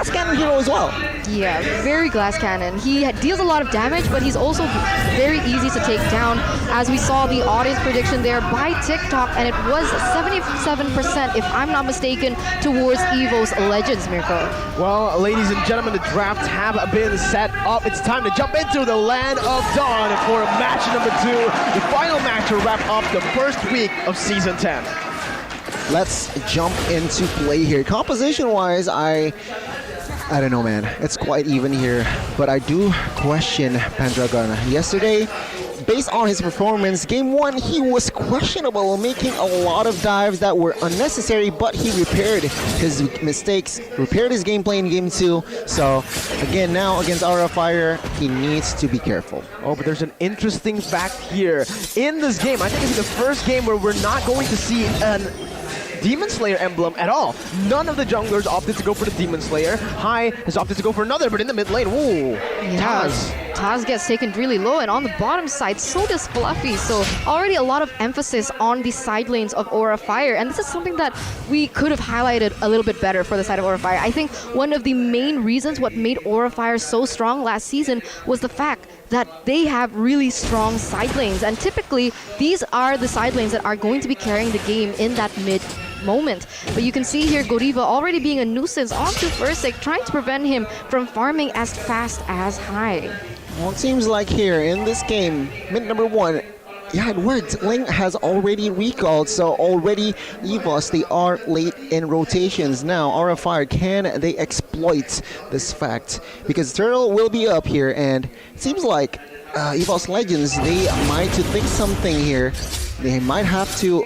glass cannon hero as well. Yeah, very glass cannon. He deals a lot of damage, but he's also very easy to take down. As we saw the audience prediction there by TikTok, and it was 77%, if I'm not mistaken, towards EVOS Legends, Mirko. Well, ladies and gentlemen, the drafts have been set up. It's time to jump into the land of Dawn for match number 2, the final match to wrap up the first week of Season 10. Let's jump into play here. Composition-wise, I don't know, man. It's quite even here, but I do question Pendragon. Yesterday, based on his performance, Game 1, he was questionable, making a lot of dives that were unnecessary, but he repaired his mistakes, repaired his gameplay in Game 2. So, again, now against Aura Fire, he needs to be careful. Oh, but there's an interesting fact here. In this game, I think it's the first game where we're not going to see an Demon Slayer emblem at all. None of the junglers opted to go for the Demon Slayer. Hai has opted to go for another, but in the mid lane, ooh, Yeah, Taz gets taken really low, and on the bottom side, so does Fluffy. So already a lot of emphasis on the side lanes of Aura Fire, and this is something that we could have highlighted a little bit better for the side of Aura Fire. I think one of the main reasons what made Aura Fire so strong last season was the fact that they have really strong side lanes, and typically these are the side lanes that are going to be carrying the game in that mid moment. But you can see here Godiva already being a nuisance onto Versik, trying to prevent him from farming as fast as Hai. Well, it seems like here in this game, mid number 1, yeah, it worked. Ling has already recalled, so already EVOS, they are late in rotations. Now, Aura Fire, can they exploit this fact? Because Turtle will be up here, and it seems like EVOS Legends, they might to think something here. They might have to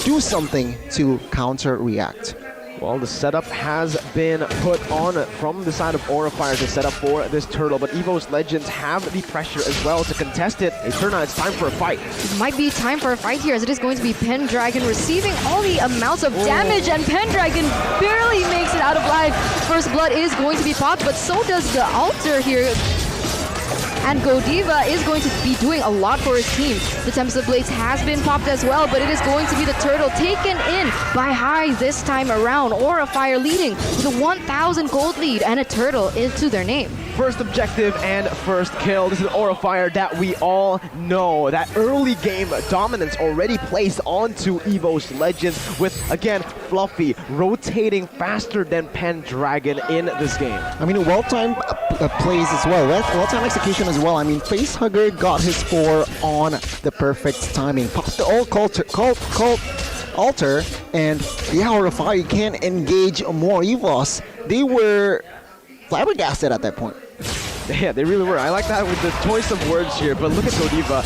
do something to counter-react. Well, the setup has been put on from the side of Aura Fire to set up for this turtle, but EVOS Legends have the pressure as well to contest it. Hey, Turna, it's time for a fight. It might be time for a fight here, as it is going to be Pendragon receiving all the amounts of damage, and Pendragon barely makes it out of life. First blood is going to be popped, but so does the altar here. And Godiva is going to be doing a lot for his team. The Tempest Blades has been popped as well, but it is going to be the turtle taken in by Hai this time around. Aura Fire leading with a 1,000 gold lead and a turtle into their name. First objective and first kill. This is Aura Fire that we all know. That early game dominance already placed onto EVOS Legends with, again, Fluffy rotating faster than Pendragon in this game. I mean, well-timed plays as well. Well-timed execution as well. I mean, Facehugger got his 4 on the perfect timing. Popped the old altar, and yeah, Aura Fire can engage more. EVOS, they were flabbergasted at that point. Yeah, they really were. I like that with the choice of words here, but look at Godiva.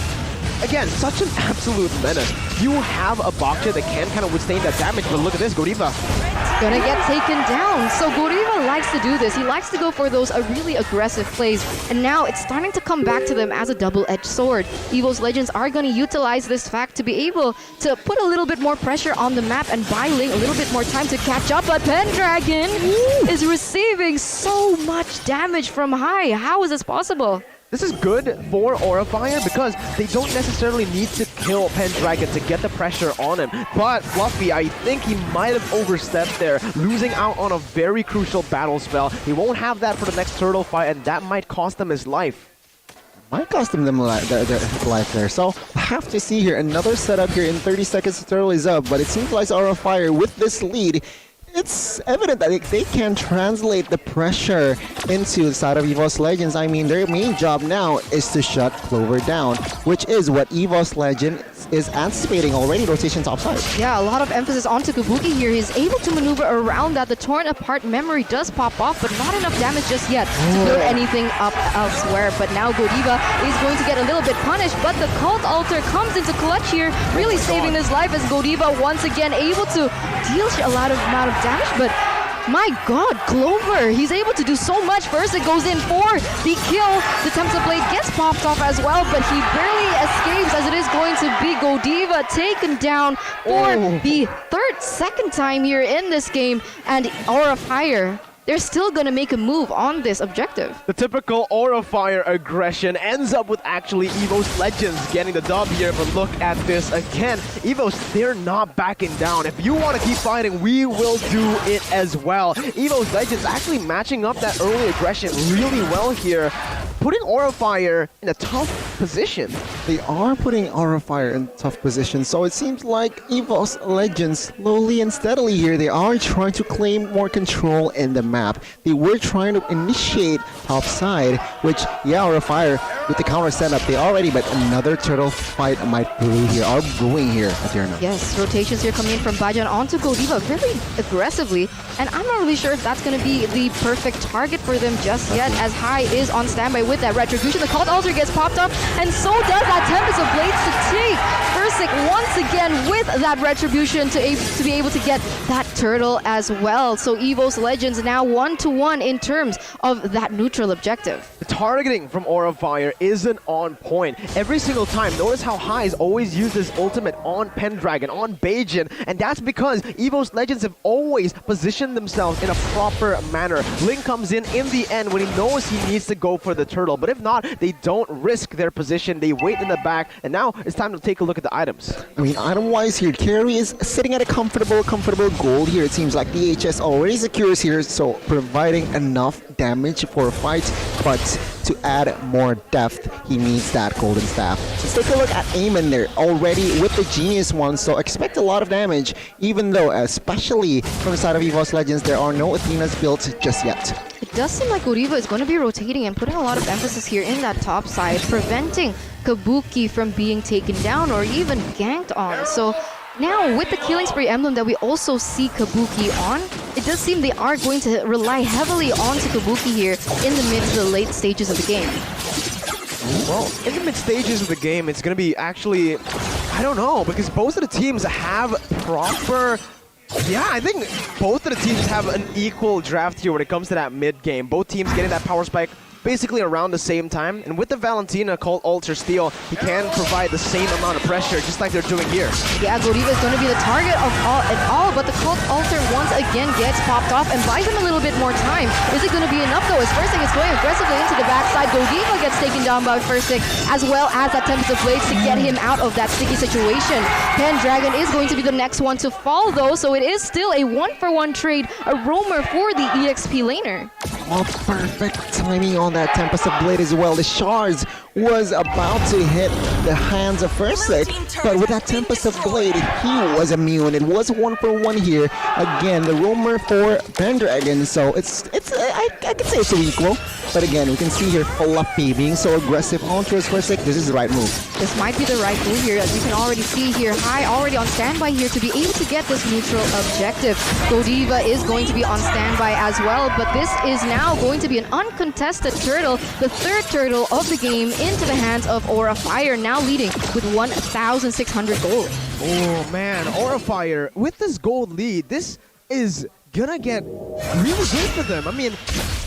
Again, such an absolute menace. You have a Baksha that can kind of withstand that damage, but look at this, Godiva. Gonna get taken down. So Godiva likes to do this. He likes to go for those really aggressive plays, and now it's starting to come back to them as a double-edged sword. EVOS Legends are going to utilize this fact to be able to put a little bit more pressure on the map and buy Ling a little bit more time to catch up, but Pendragon is receiving so much damage from Hai. How is this possible? This is good for Aura Fire because they don't necessarily need to kill Pendragon to get the pressure on him. But Fluffy, I think he might have overstepped there, losing out on a very crucial battle spell. He won't have that for the next turtle fight, and that might cost him his life. Might cost them their life there. So, I have to see here. Another setup here in 30 seconds. The turtle is up, but it seems like Aura Fire with this lead, it's evident that they can translate the pressure into the side of EVOS Legends. I mean, their main job now is to shut Clover down, which is what EVOS Legend is anticipating already, rotation topside. Yeah, a lot of emphasis onto Kabuki here. He's able to maneuver around that. The torn apart memory does pop off, but not enough damage just yet to build anything up elsewhere. But now Godiva is going to get a little bit punished, but the Cult Altar comes into clutch here, really saving his life as Godiva once again able to deal a lot of amount of damage, but my god, Clover, he's able to do so much. First it goes in for the kill. The Tempest Blade gets popped off as well, but he barely escapes as it is going to be Godiva taken down for the second time here in this game. And Aura Fire they're still going to make a move on this objective. The typical Aura Fire aggression ends up with actually EVOS Legends getting the dub here, but look at this again. EVOS, they're not backing down. If you want to keep fighting, we will do it as well. EVOS Legends actually matching up that early aggression really well here, putting Aura Fire in a tough position. They are putting Aura Fire in tough position, so it seems like EVOS Legends slowly and steadily here, they are trying to claim more control in the map. They were trying to initiate top side, which, yeah, Aura Fire with the counter setup, they already, but another turtle fight might brew here, are brewing here at Tierna. Yes, rotations here coming in from Bajan onto Godiva very aggressively, and I'm not really sure if that's going to be the perfect target for them just yet, as High is on standby with that retribution. The Cult Altar gets popped up, and so does that Tempest of Blades to take Versik once again with that retribution to be able to get that turtle as well. So EVOS Legends now 1-1 in terms of that neutral objective. The targeting from Aura Fire isn't on point every single time. Notice how High's always used his ultimate on Pendragon, on Bajan, and that's because EVOS Legends have always positioned themselves in a proper manner. Link comes in the end when he knows he needs to go for the turtle, but if not, they don't risk their position. They wait in the back, and now it's time to take a look at the items. I mean, item-wise here, Carry is sitting at a comfortable gold here. It seems like the HS already secures here, so providing enough damage for a fight, but to add more depth, he needs that golden staff. Let's take a look at Eamon there, already with the Genius one, so expect a lot of damage, even though, especially from the side of EVOS Legends, there are no Athenas built just yet. It does seem like Godiva is going to be rotating and putting a lot of emphasis here in that top side, preventing Kabuki from being taken down or even ganked on. So now with the Killing Spree emblem that we also see Kabuki on, it does seem they are going to rely heavily onto Kabuki here in the mid to the late stages of the game. Well, in the mid stages of the game, it's going to be actually, I don't know, because both of the teams have proper... Yeah, I think both of the teams have an equal draft here when it comes to that mid game. Both teams getting that power spike basically around the same time. And with the Valentina Cult Altar Steel, he can provide the same amount of pressure, just like they're doing here. Yeah, Godiva is going to be the target of all, but the Cult Altar once again gets popped off and buys him a little bit more time. Is it going to be enough though? As Versik is going aggressively into the backside, Godiva gets taken down by Versik, as well as that Tempest of Blades to get him out of that sticky situation. Pendragon is going to be the next one to fall though, so it is still a 1-for-1 trade, a roamer for the EXP laner. Oh, perfect timing on that Tempest of Blade as well. The shards was about to hit the hands of Versik, but with that Tempest of Blade, he was immune. It was 1-for-1 here. Again, the roamer for Pendragon, so I could say it's an equal. But again, we can see here Fluffy being so aggressive on towards Versik. This is the right move. This might be the right move here, as you can already see here. High already on standby here to be able to get this neutral objective. Godiva is going to be on standby as well, but this is now going to be an uncontested turtle, the third turtle of the game, into the hands of Aura Fire, now leading with 1,600 gold. Oh man, Aura Fire, with this gold lead, this is gonna get really good for them. I mean,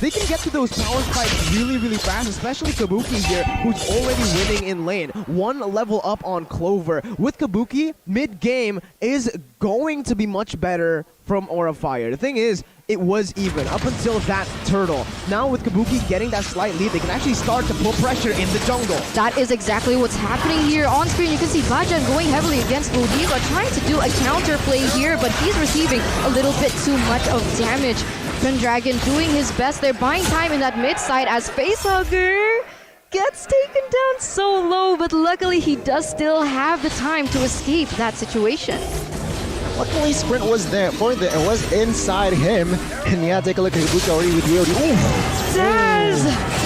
they can get to those power spikes really, really fast, especially Kabuki here, who's already winning in lane. One level up on Clover. With Kabuki, mid-game is going to be much better from Aura Fire. The thing is, it was even up until that turtle. Now with Kabuki getting that slight lead, they can actually start to put pressure in the jungle. That is exactly what's happening here. On screen, you can see Bajan going heavily against Godiva, trying to do a counter play here, but he's receiving a little bit too much of damage. Pendragon doing his best. They're buying time in that mid side as Facehugger gets taken down so low, but luckily he does still have the time to escape that situation. Luckily, Sprint was there for the, it was inside him. And yeah, take a look at Kabuki already with the OD. Daz!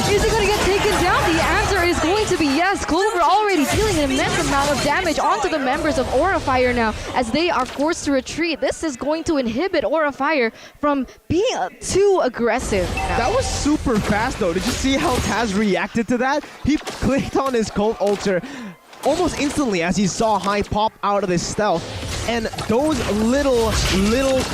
Is he going to get taken down? The answer is going to be yes. Clover already dealing an immense amount of damage onto the members of Aura Fire now as they are forced to retreat. This is going to inhibit Aura Fire from being too aggressive. That was super fast though. Did you see how Taz reacted to that? He clicked on his Cult Altar almost instantly as he saw High pop out of his stealth. And those little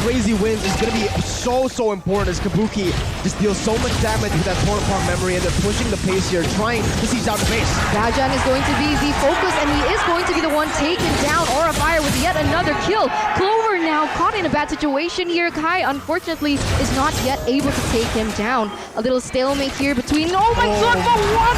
crazy wins is going to be so important as Kabuki just deals so much damage with that Torn Apart memory, and they're pushing the pace here, trying to seize out the base. Bajan is going to be the focus, and he is going to be the one taking down Aura Fire with yet another kill. Clover Clover now caught in a bad situation here. Kai, unfortunately, is not yet able to take him down. A little stalemate here between... Oh my god, but what?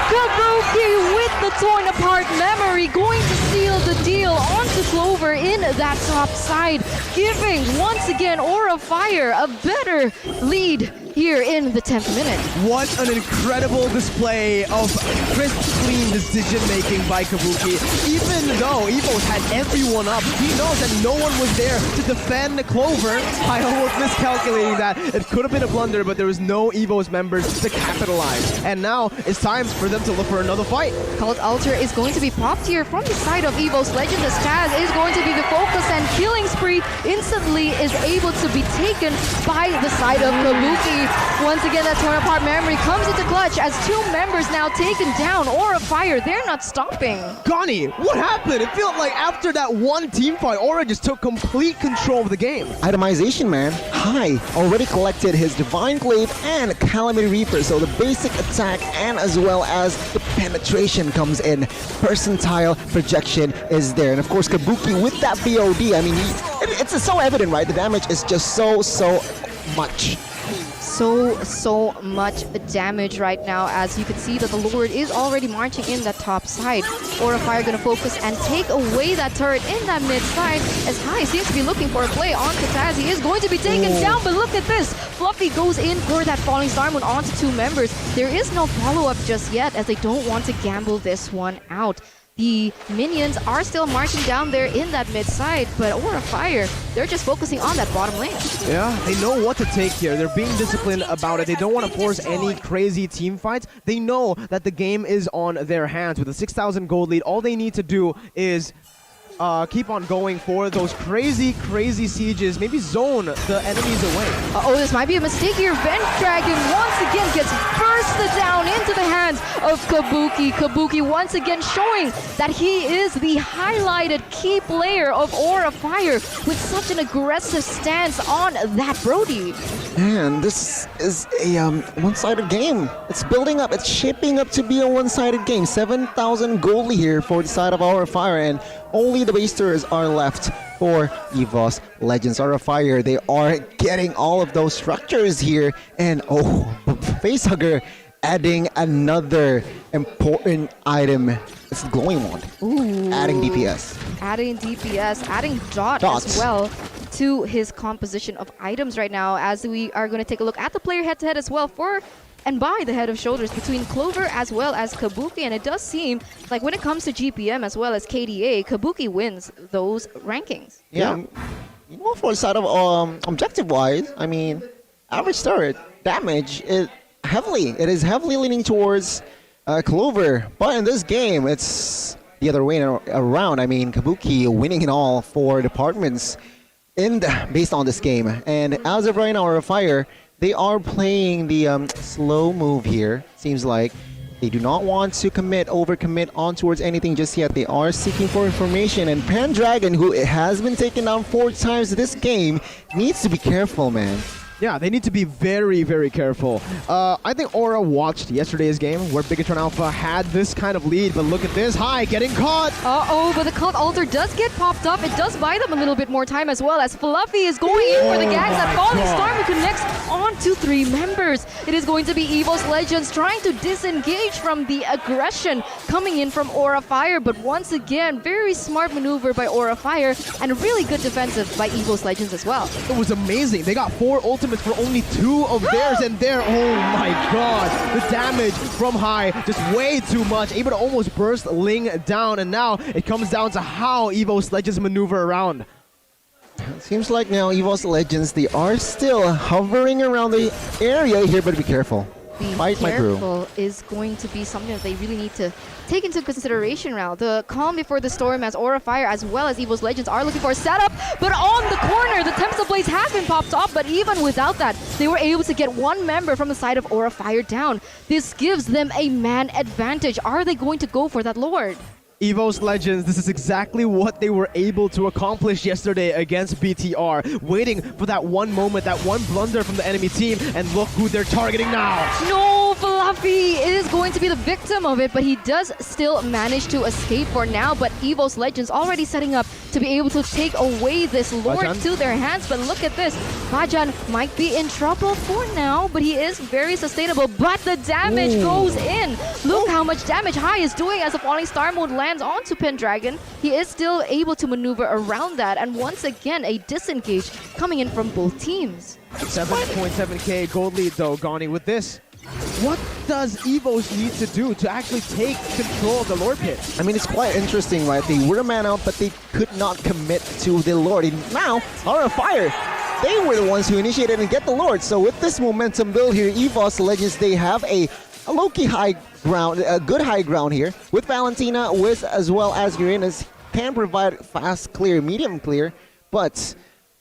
Kabuki with the torn apart memory, going to seal the deal onto Clover in that top side, giving once again Aura Fire a better lead here in the 10th minute. What an incredible display of crisp, clean decision-making by Kabuki. Even though EVOS had everyone up, he knows that no one was there to defend Clover. I almost miscalculating that. It could have been a blunder, but there was no EVOS members to capitalize. And now it's time for them to look for another fight. Cult Altar is going to be popped here from the side of EVOS Legends, as Taz is going to be the focus, and Killing Spree instantly is able to be taken by the side of Kabuki. Once again, that torn apart memory comes into clutch as 2 members now taken down. Aura Fire, they're not stopping. Gani, what happened? It felt like after that one team fight, Aura just took complete control of the game. Itemization, man. Hai already collected his Divine Glaive and Calamity Reaper, so the basic attack and as well as the penetration comes in. Percentile projection is there. And of course, Kabuki with that BOD, I mean, it's so evident, right? The damage is just so much. So much damage right now, as you can see that the Lord is already marching in that top side. Aura Fire gonna focus and take away that turret in that mid side, as Hai seems to be looking for a play on Kataz. He is going to be taken down, but look at this. Fluffy goes in for that Falling Star Moon onto 2 members. There is no follow-up just yet, as they don't want to gamble this one out. The minions are still marching down there in that mid side, but Aura Fire, they're just focusing on that bottom lane. Yeah, they know what to take here. They're being disciplined about it. They don't want to force any crazy team fights. They know that the game is on their hands. With a 6,000 gold lead, all they need to do is keep on going for those crazy sieges. Maybe zone the enemies away. Oh, this might be a mistake here. Vent Dragon once again gets bursted down into the hands of Kabuki. Kabuki once again showing that he is the highlighted key player of Aura Fire with such an aggressive stance on that Brody. Man, this is a one-sided game. It's building up. It's shaping up to be a one-sided game. 7,000 gold here for the side of Aura Fire, and only the basters are left for EVOS Legends. Aura Fire, they are getting all of those structures here, and Facehugger adding another important item. It's the glowing wand. Ooh. Adding DPS. Adding DPS, adding dot as well to his composition of items right now, as we are going to take a look at the player head-to-head as well for and by the head of shoulders between Clover as well as Kabuki. And it does seem like when it comes to GPM as well as KDA, Kabuki wins those rankings. Yeah. Well, for the side of objective-wise, I mean, average turret damage it is heavily leaning towards Clover, but in this game it's the other way around. I mean, Kabuki winning in all 4 departments based on this game. And as of right now, Aura Fire, they are playing the slow move here. Seems like they do not want to overcommit on towards anything just yet. They are seeking for information, and Pendragon, who has been taken down 4 times this game, needs to be careful, man. Yeah, they need to be very, very careful. I think Aura watched yesterday's game where Bigatron Alpha had this kind of lead, but look at this. Hai getting caught. Uh-oh, but the Cult Altar does get popped up. It does buy them a little bit more time as well, as Fluffy is going in for the gags. That Falling Star Moon connects on to 3 members. It is going to be EVOS Legends trying to disengage from the aggression coming in from Aura Fire, but once again, very smart maneuver by Aura Fire and a really good defensive by EVOS Legends as well. It was amazing. They got 4 ultimates for only 2 of theirs, and there, oh my god, the damage from Hai, just way too much, able to almost burst Ling down, and now it comes down to how EVOS Legends maneuver around. It seems like now EVOS Legends, they are still hovering around the area here, but be careful. Be careful is going to be something that they really need to take into consideration now. The calm before the storm, as Aura Fire as well as EVOS Legends are looking for a setup, but on the corner, the Tempest Blades have been popped off, but even without that, they were able to get 1 member from the side of Aura Fire down. This gives them a man advantage. Are they going to go for that Lord? EVOS Legends, this is exactly what they were able to accomplish yesterday against BTR. Waiting for that one moment, that one blunder from the enemy team, and look who they're targeting now. No, Fluffy is going to be the victim of it, but he does still manage to escape for now. But EVOS Legends already setting up to be able to take away this Lord Bajan to their hands. But look at this. Bajan might be in trouble for now, but he is very sustainable. But the damage goes in. Look how much damage High is doing as the Falling Star mode lands onto Pendragon. He is still able to maneuver around that. And once again, a disengage coming in from both teams. 7.7k gold lead though, Gani. With this, what does EVOS need to do to actually take control of the Lord Pit? I mean, it's quite interesting, right? They were a man out, but they could not commit to the Lord. And now, Aura of Fire, they were the ones who initiated and get the Lord. So with this momentum build here, EVOS Legends, they have a low-key high ground, a good high ground here. With Valentina, with as well as Uranus, can provide fast clear, medium clear, but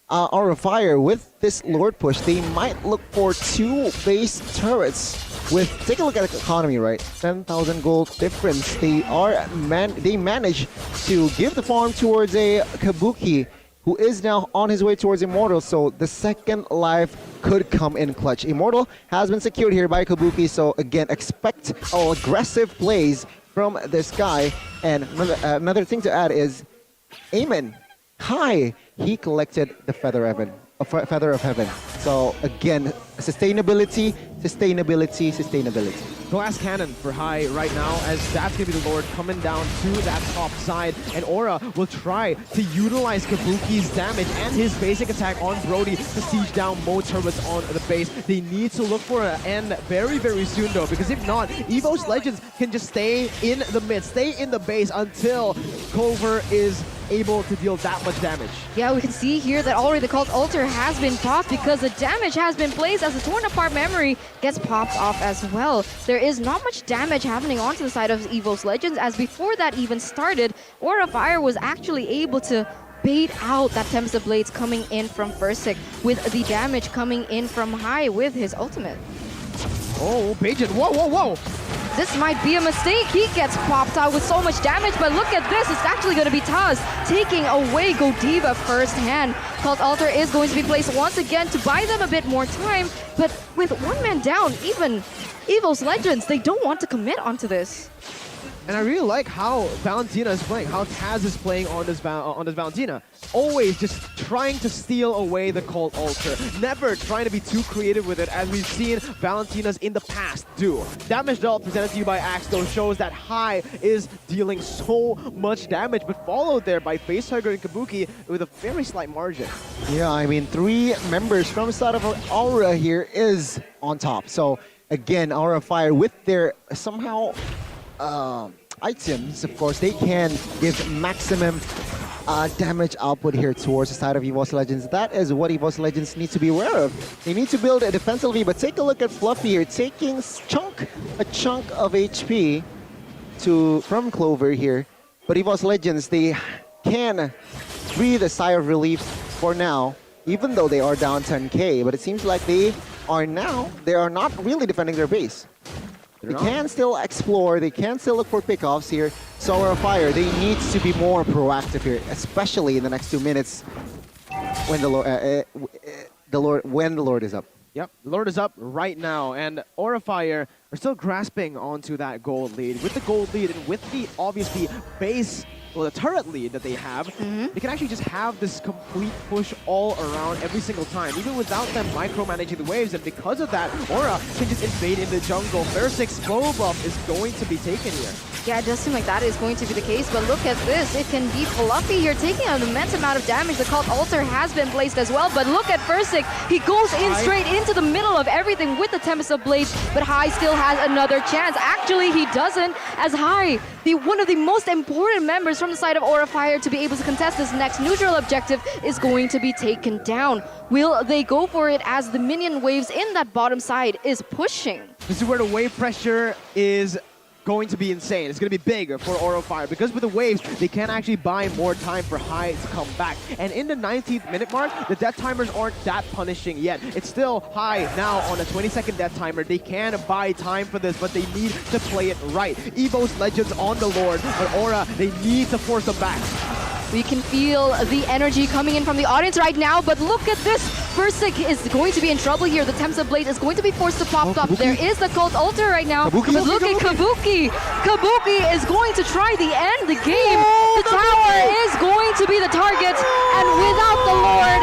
Aura of Fire, with this Lord push, they might look for 2 base turrets. With, take a look at the economy, right? 10,000 gold difference. They manage to give the farm towards a Kabuki, who is now on his way towards Immortal. So the second life could come in clutch. Immortal has been secured here by Kabuki. So again, expect aggressive plays from this guy. And another thing to add is, Amen. Hi, he collected the Feather of Heaven. So again, sustainability. Glass Cannon for High right now, as that's going to be the Lord coming down to that top side. And Aura will try to utilize Kabuki's damage and his basic attack on Brody to siege down more turrets on the base. They need to look for an end very, very soon though, because if not, EVOS Legends can just stay in the mid, stay in the base until Clover is able to deal that much damage. Yeah, we can see here that already the Cult Altar has been popped because the damage has been placed as the Torn Apart Memory gets popped off as well. There is not much damage happening onto the side of EVOS Legends, as before that even started, Aura of Fire was actually able to bait out that Tempest of Blades coming in from Versik, with the damage coming in from High with his ultimate. Oh, Bajan, whoa! This might be a mistake. He gets popped out with so much damage, but look at this. It's actually going to be Taz taking away Godiva firsthand. Cult Altar is going to be placed once again to buy them a bit more time, but with one man down, even EVOS Legends, they don't want to commit onto this. And I really like how Valentina is playing, how Taz is playing on this Valentina. Always just trying to steal away the Cult Altar. Never trying to be too creative with it, as we've seen Valentinas in the past do. Damage dealt presented to you by Axe, though, shows that High is dealing so much damage, but followed there by Facehugger and Kabuki with a very slight margin. Yeah, I mean, 3 members from the side of Aura here is on top. So again, Aura of Fire with their somehow items, of course, they can give maximum damage output here towards the side of EVOS Legends. That is what EVOS Legends need to be aware of. They need to build a defensively, but take a look at Fluffy here, taking a chunk of HP from Clover here. But EVOS Legends, they can breathe a sigh of relief for now, even though they are down 10k. But it seems like they are not really defending their base. They can still explore, they can still look for pickoffs here. So Aura of Fire, they need to be more proactive here, especially in the next 2 minutes when the Lord is up. Yep, the Lord is up right now, and Aura of Fire are still grasping onto that gold lead. With the gold lead and with the obviously base, well, the turret lead that they have, they can actually just have this complete push all around every single time, even without them micromanaging the waves. And because of that, Aura can just invade in the jungle. Versik's flow buff is going to be taken here. Yeah, it does seem like that is going to be the case, but look at this. It can be Fluffy here taking an immense amount of damage. The Cult Altar has been placed as well, but look at Versik. He goes in straight into the middle of everything with the Tempest of Blades, but High still has another chance. Actually, he doesn't, as High, one of the most important members from the side of Aura of Fire to be able to contest this next neutral objective, is going to be taken down. Will they go for it as the minion waves in that bottom side is pushing? This is where the wave pressure is going to be insane. It's going to be big for Aura of Fire, because with the waves, they can actually buy more time for High to come back. And in the 19th minute mark, the death timers aren't that punishing yet. It's still High now on a 20-second death timer. They can buy time for this, but they need to play it right. EVOS Legends on the Lord, but Aura, they need to force them back. We can feel the energy coming in from the audience right now, but look at this. Versik is going to be in trouble here. The Temsa Blade is going to be forced to pop up. Kabuki. There is the Cult Altar right now. Kabuki. But look at Kabuki. Kabuki is going to try the end the game. Oh, The tower is going to be the target, and without the Lord,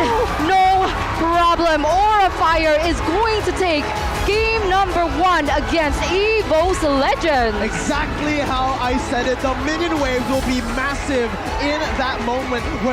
no problem. Aura Fire is going to take game number 1 against EVOS Legends. Exactly how I said it. The minion waves will be massive in that moment where